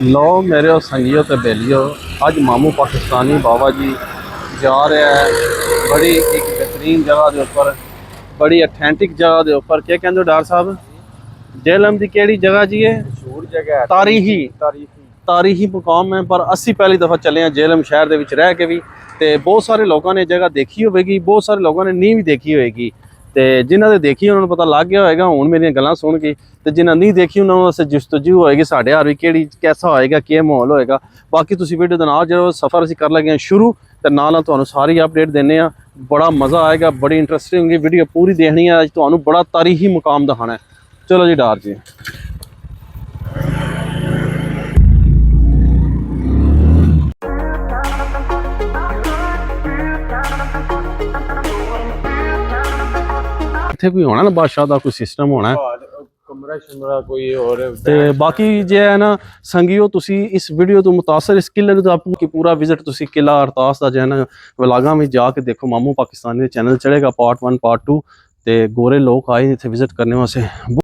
लो मेरे संगियो ते बेलियो अज मामू पाकिस्तानी बाबा जी जा रहा है बड़ी एक बेहतरीन जगह के उपर, बड़ी ऑथेंटिक जगह के उपर। क्या कहते हो डॉक्टर साहब? जेहलम की केड़ी जगह जी है? मशहूर जगह है, तारीखी तारीखी तारीखी मुकाम है। पर असी पहली दफ़ा चले हैं जेहलम शहर के विच रह के भी, तो बहुत सारे लोगों ने जगह देखी होगी, बहुत सारे लोगों ने नहीं भी देखी होगी। तो जिन्होंने देखी उन्होंने पता लग गया होगा हूँ मेरी गल्लां सुन के, तो जिन्हें नहीं देखी उन्होंने वास्ते जस्तजू होएगी साढ़े हार भी कि कैसा होएगा, क्या माहौल होएगा। बाकी तुम वीडियो के नाल जो सफ़र असीं कर लगे शुरू, तो नाल तुहानूं सारी अपडेट देने। बड़ा मज़ा आएगा, बड़ी इंटरस्टिंग होगी वीडियो पूरी देखनी है। अज तुहानूं बड़ा तारीखी मुकाम दिखाना है। चलो जी डार जी। इत्थे कोई होना ना बादशाह का कोई सिस्टम होना है। कमरा शमरा कोई और ते बाकी जो है ना संगियो, तुसी इस वीडियो तो मुतासर इस किले तो आपको की पूरा विजिट तुसी किला अरतास का जो है ना व्लॉगां में जाके देखो। मामू पाकिस्तानी चैनल चढ़ेगा पार्ट 1 पार्ट 2। ते गोरे लोग आए इतने विजिट करने वास्ते।